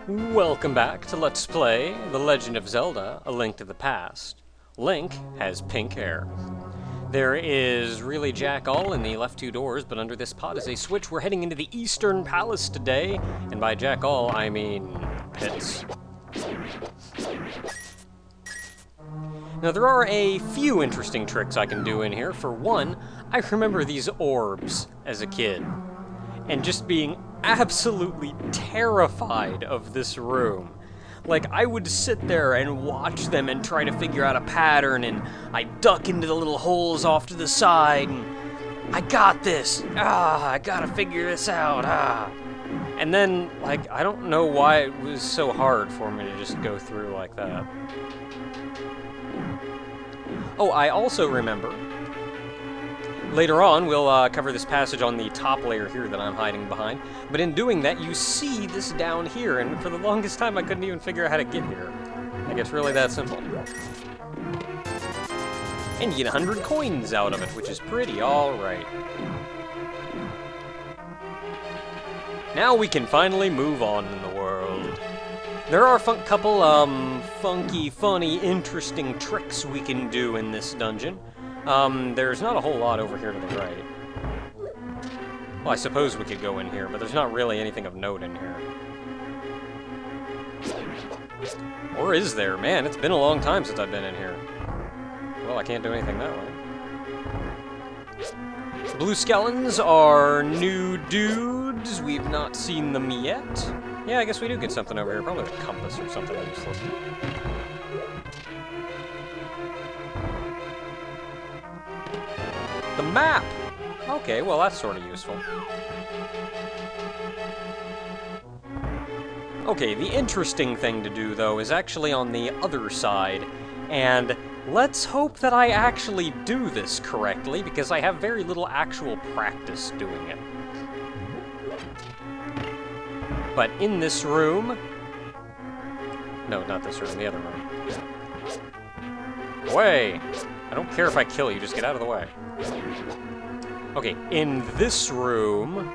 Welcome back to Let's Play The Legend of Zelda, A Link to the Past. Link has pink hair. There is really jack all in the left two doors, but under this pot is a switch. We're heading into the Eastern Palace today, and by jack all, I mean pits. Now, there are a few interesting tricks I can do in here. For one, I remember these orbs as a kid, and just being absolutely terrified of this room. Like, I would sit there and watch them and try to figure out a pattern, and I'd duck into the little holes off to the side, and I got this! I gotta figure this out, And then, like, I don't know why it was so hard for me to just go through like that. Oh, I also remember, later on, we'll cover this passage on the top layer here that I'm hiding behind, but in doing that, you see this down here, and for the longest time, I couldn't even figure out how to get here. Like, it's really that simple. And you get 100 coins out of it, which is pretty alright. Now we can finally move on in the world. There are a couple, funky, funny, interesting tricks we can do in this dungeon. There's not a whole lot over here to the right. Well, I suppose we could go in here, but there's not really anything of note in here. Or is there? Man, it's been a long time since I've been in here. Well, I can't do anything that way. Blue skeletons are new dudes. We've not seen them yet. Yeah, I guess we do get something over here. Probably a compass or something useless. The map! Okay, well that's sort of useful. Okay, the interesting thing to do, though, is actually on the other side, and let's hope that I actually do this correctly, because I have very little actual practice doing it. But in this room... No, not this room, the other room. Away! I don't care if I kill you, just get out of the way. Okay, in this room...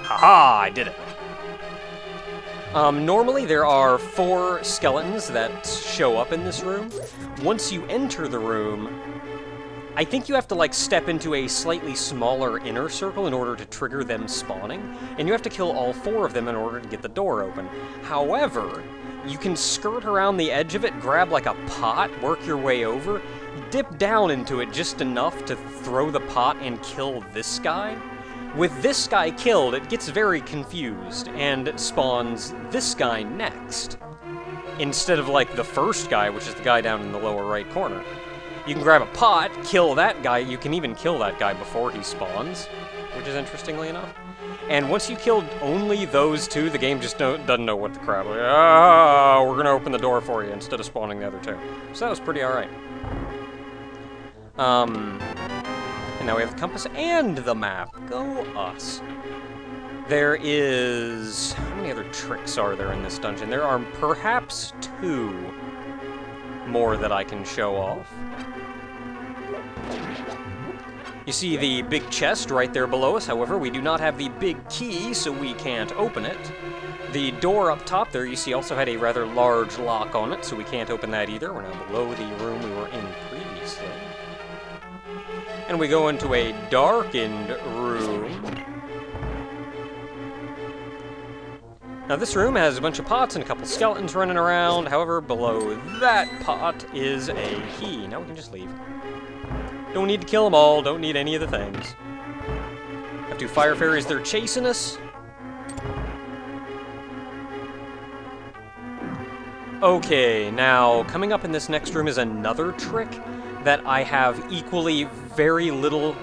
Haha, I did it! Normally there are 4 skeletons that show up in this room. Once you enter the room, I think you have to, like, step into a slightly smaller inner circle in order to trigger them spawning, and you have to kill all 4 of them in order to get the door open. However, you can skirt around the edge of it, grab, like, a pot, work your way over, dip down into it just enough to throw the pot and kill this guy. With this guy killed, it gets very confused, and spawns this guy next, instead of, like, the first guy, which is the guy down in the lower right corner. You can grab a pot, kill that guy, you can even kill that guy before he spawns, which is interestingly enough. And once you killed only those 2, the game just doesn't know what the crap. Like, we're gonna open the door for you instead of spawning the other 2. So that was pretty alright. And now we have the compass and the map. Go us. There is... How many other tricks are there in this dungeon? There are perhaps 2 more that I can show off. You see the big chest right there below us. However, we do not have the big key, so we can't open it. The door up top there, you see, also had a rather large lock on it, so we can't open that either. We're now below the room we were in previously. And we go into a darkened room. Now, this room has a bunch of pots and a couple skeletons running around. However, below that pot is a key. Now we can just leave. Don't need to kill them all. Don't need any of the things. Have 2 fire fairies. They're chasing us. Okay, now, coming up in this next room is another trick that I have equally very little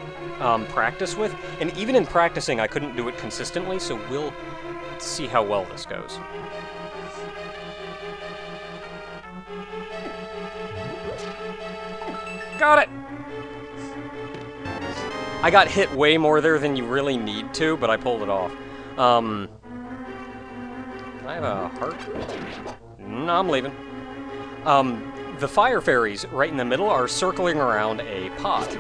practice with. And even in practicing, I couldn't do it consistently, so we'll see how well this goes. Got it! I got hit way more there than you really need to, but I pulled it off. Can I have a heart? No, I'm leaving. The fire fairies right in the middle are circling around a pot.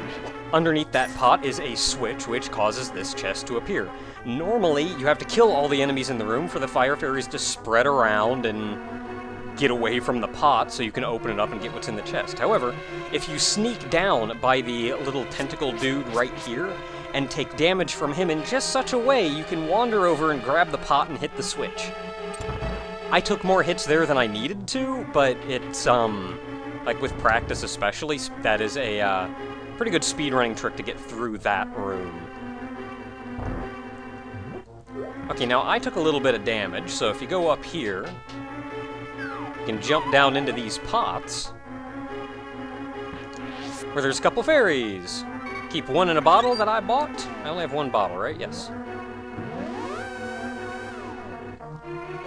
Underneath that pot is a switch which causes this chest to appear. Normally, you have to kill all the enemies in the room for the fire fairies to spread around and get away from the pot so you can open it up and get what's in the chest. However, if you sneak down by the little tentacle dude right here and take damage from him in just such a way, you can wander over and grab the pot and hit the switch. I took more hits there than I needed to, but it's, like with practice especially, that is a, pretty good speedrunning trick to get through that room. Okay, now I took a little bit of damage, so if you go up here, you can jump down into these pots, where there's a couple fairies. Keep one in a bottle that I bought. I only have one bottle, right? Yes.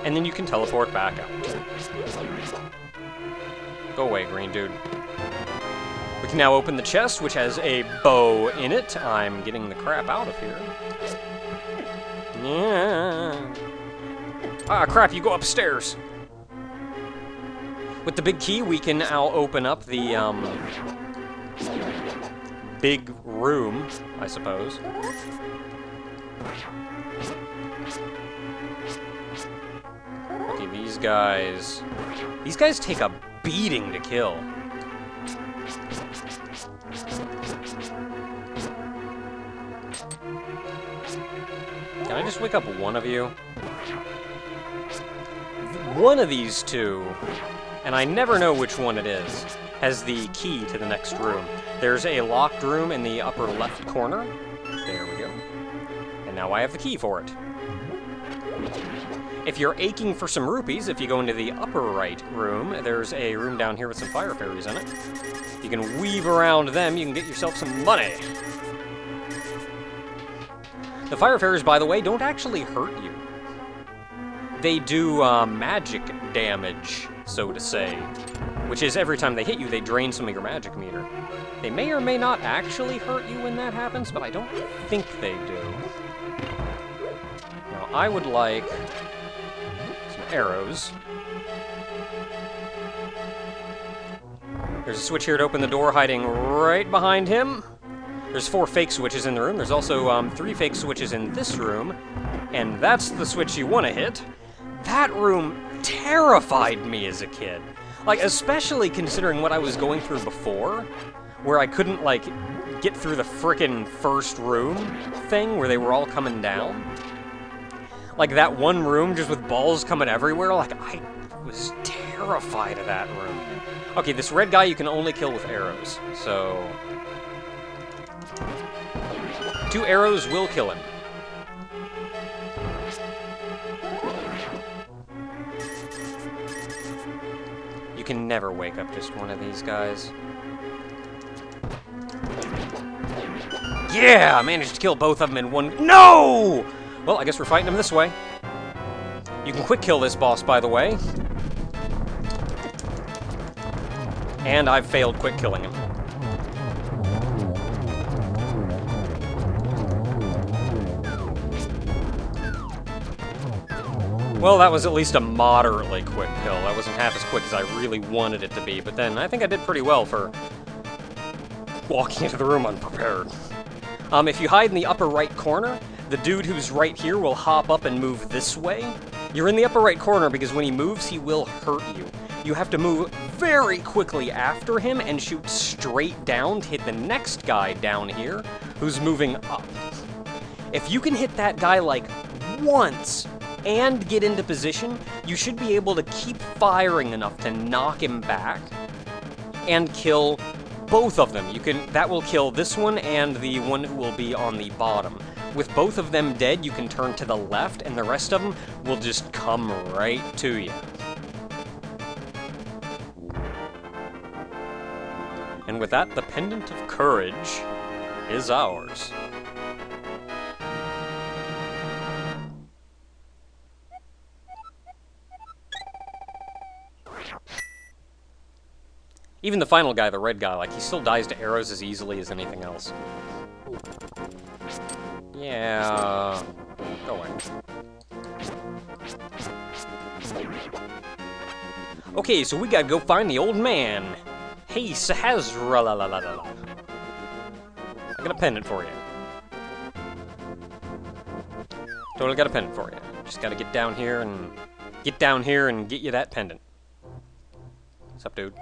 And then you can teleport back out. Go away, green dude. We can now open the chest, which has a bow in it. I'm getting the crap out of here. Yeah. Ah, crap, you go upstairs. With the big key, we can now open up the, big room, I suppose. Okay, these guys take a beating to kill. Can I just wake up one of you? One of these two, and I never know which one it is, has the key to the next room. There's a locked room in the upper left corner. There we go. And now I have the key for it. If you're aching for some rupees, if you go into the upper right room, there's a room down here with some fire fairies in it. You can weave around them, you can get yourself some money. The fire fairies, by the way, don't actually hurt you. They do magic damage, so to say, which is every time they hit you, they drain some of your magic meter. They may or may not actually hurt you when that happens, but I don't think they do. Now, I would like some arrows. There's a switch here to open the door hiding right behind him. There's 4 fake switches in the room. There's also 3 fake switches in this room, and that's the switch you want to hit. That room terrified me as a kid. Like, especially considering what I was going through before, where I couldn't, like, get through the frickin' first room thing where they were all coming down. Like, that one room just with balls coming everywhere, like, I was terrified of that room. Okay, this red guy you can only kill with arrows, so 2 arrows will kill him. You can never wake up just one of these guys. Yeah! I managed to kill both of them in one... No! Well, I guess we're fighting them this way. You can quick kill this boss, by the way. And I've failed quick killing him. Well, that was at least a moderately quick kill. That wasn't half as quick as I really wanted it to be, but then I think I did pretty well for walking into the room unprepared. If you hide in the upper right corner, the dude who's right here will hop up and move this way. You're in the upper right corner because when he moves, he will hurt you. You have to move very quickly after him and shoot straight down to hit the next guy down here who's moving up. If you can hit that guy like once and get into position, you should be able to keep firing enough to knock him back and kill both of them. That will kill this one and the one who will be on the bottom. With both of them dead, you can turn to the left and the rest of them will just come right to you. And with that, the Pendant of Courage is ours. Even the final guy, the red guy, like, he still dies to arrows as easily as anything else. Yeah... Go away. Okay, so we gotta go find the old man. Hey, Sahazra-la-la-la-la-la. I got a pendant for you. Totally got a pendant for you. Just gotta get down here and get you that pendant. What's up, dude?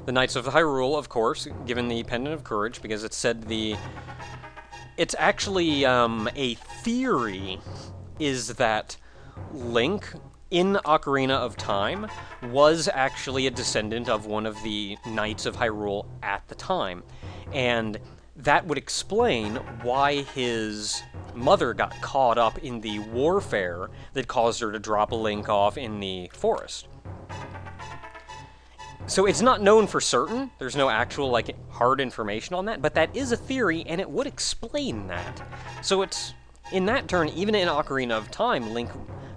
The Knights of Hyrule, of course, given the Pendant of Courage, because it said it's actually, a theory is that Link, in Ocarina of Time, was actually a descendant of one of the Knights of Hyrule at the time. And that would explain why his mother got caught up in the warfare that caused her to drop Link off in the forest. So it's not known for certain, there's no actual, like, hard information on that, but that is a theory, and it would explain that. So it's, in that turn, even in Ocarina of Time, Link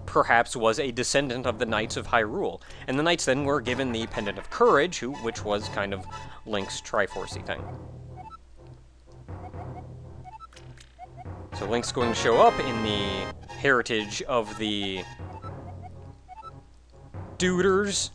perhaps was a descendant of the Knights of Hyrule, and the Knights then were given the Pendant of Courage, which was kind of Link's Triforce-y thing. So Link's going to show up in the heritage of the Duders.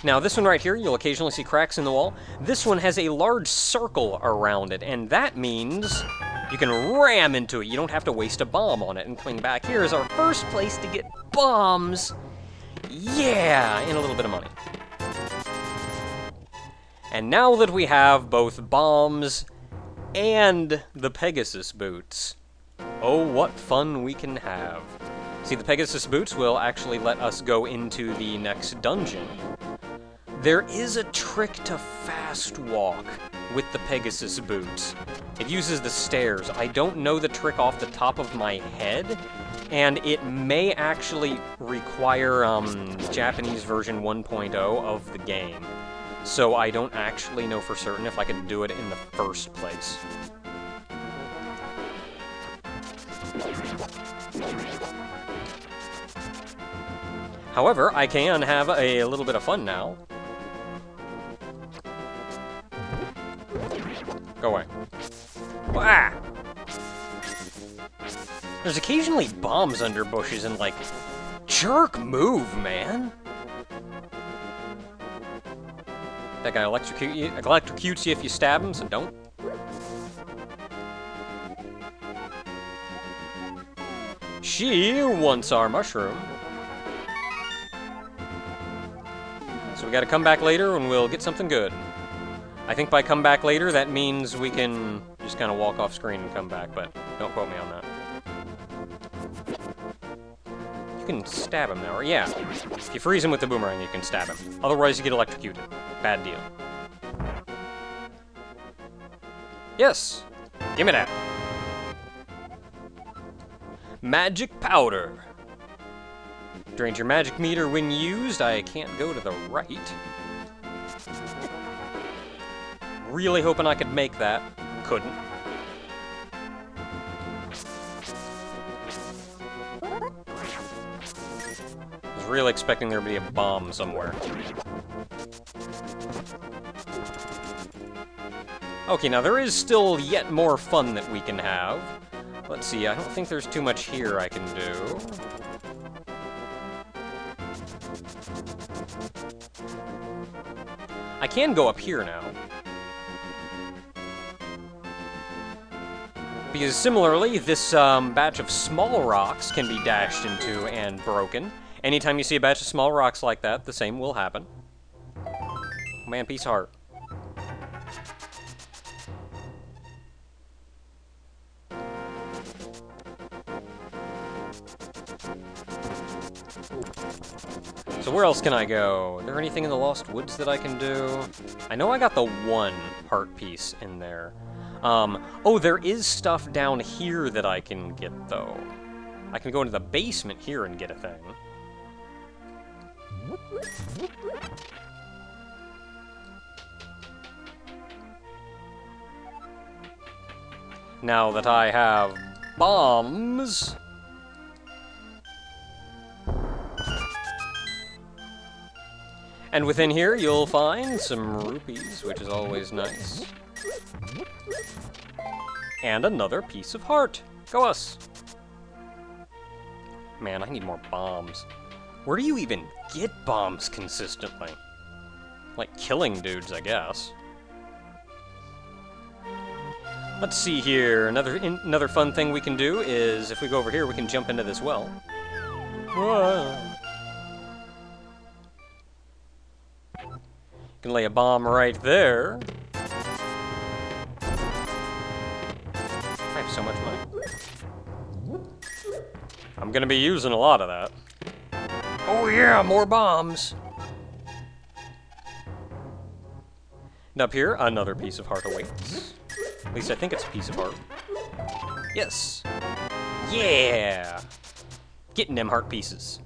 Now, this one right here, you'll occasionally see cracks in the wall. This one has a large circle around it, and that means you can ram into it. You don't have to waste a bomb on it. And coming back here is our first place to get bombs. Yeah, and a little bit of money. And now that we have both bombs and the Pegasus boots, oh, what fun we can have. See, the Pegasus boots will actually let us go into the next dungeon. There is a trick to fast walk with the Pegasus boots. It uses the stairs. I don't know the trick off the top of my head, and it may actually require Japanese version 1.0 of the game. So I don't actually know for certain if I could do it in the first place. However, I can have a little bit of fun now. Go away. Ah! There's occasionally bombs under bushes and, like, jerk move, man! That guy electrocutes you if you stab him, so don't. She wants our mushroom. So we gotta come back later and we'll get something good. I think by come back later, that means we can just kind of walk off screen and come back, but don't quote me on that. You can stab him now, or yeah. If you freeze him with the boomerang, you can stab him. Otherwise, you get electrocuted. Bad deal. Yes! Gimme that! Magic powder! Drains your magic meter when used. I can't go to the right. Really hoping I could make that. Couldn't. Was really expecting there to be a bomb somewhere. Okay, now there is still yet more fun that we can have. Let's see, I don't think there's too much here I can do. I can go up here now. Because similarly, this batch of small rocks can be dashed into and broken. Anytime you see a batch of small rocks like that, the same will happen. Man, piece of heart. So where else can I go? Is there anything in the Lost Woods that I can do? I know I got the one heart piece in there. Oh, there is stuff down here that I can get, though. I can go into the basement here and get a thing. Now that I have bombs... And within here, you'll find some rupees, which is always nice. And another piece of heart. Go us! Man, I need more bombs. Where do you even get bombs consistently? Like killing dudes, I guess. Let's see here. Another fun thing we can do is, if we go over here, we can jump into this well. Whoa. You can lay a bomb right there. I have so much money. I'm gonna be using a lot of that. Oh yeah, more bombs! And up here, another piece of heart awaits. At least I think it's a piece of heart. Yes! Yeah! Getting them heart pieces.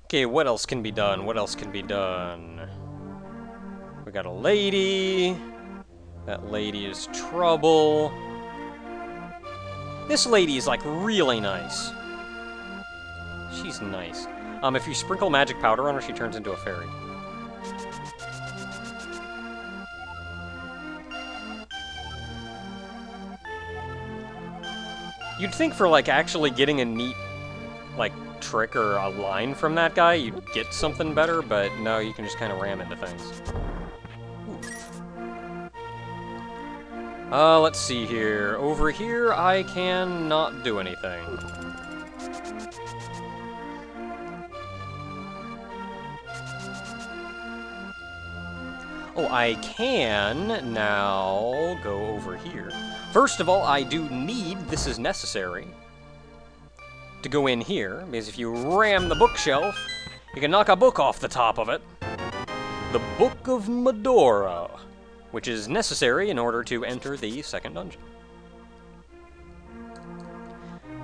Okay, what else can be done? What else can be done? We got a lady. That lady is trouble. This lady is, like, really nice. She's nice. If you sprinkle magic powder on her, she turns into a fairy. You'd think for, like, actually getting a neat, like, trick or a line from that guy, you'd get something better, but no, you can just kind of ram into things. Let's see here. Over here, I cannot do anything. Oh, I can now go over here. First of all, I do need, this is necessary, to go in here, because if you ram the bookshelf, you can knock a book off the top of it. The Book of Medora, which is necessary in order to enter the second dungeon.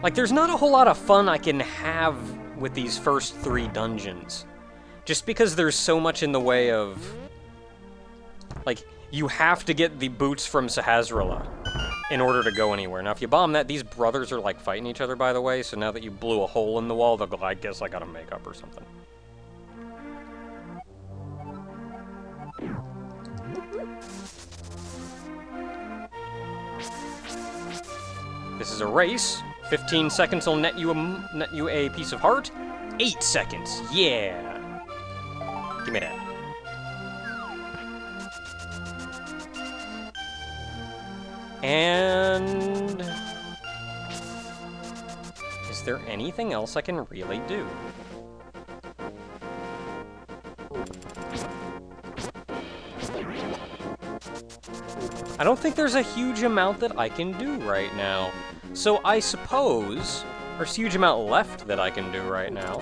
Like, there's not a whole lot of fun I can have with these first 3 dungeons. Just because there's so much in the way of... Like, you have to get the boots from Sahasrahla in order to go anywhere. Now, if you bomb that, these brothers are, like, fighting each other, by the way, so now that you blew a hole in the wall, they'll go, I guess I gotta make up or something. This is a race. 15 seconds will net you a piece of heart. 8 seconds, yeah! Give me that. And... is there anything else I can really do? I don't think there's a huge amount that I can do right now. So I suppose there's a huge amount left that I can do right now.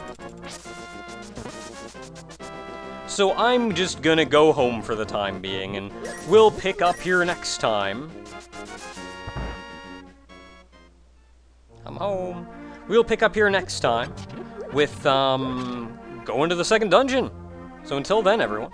So I'm just gonna go home for the time being, and we'll pick up here next time. I'm home. We'll pick up here next time with, going to the second dungeon. So until then, everyone.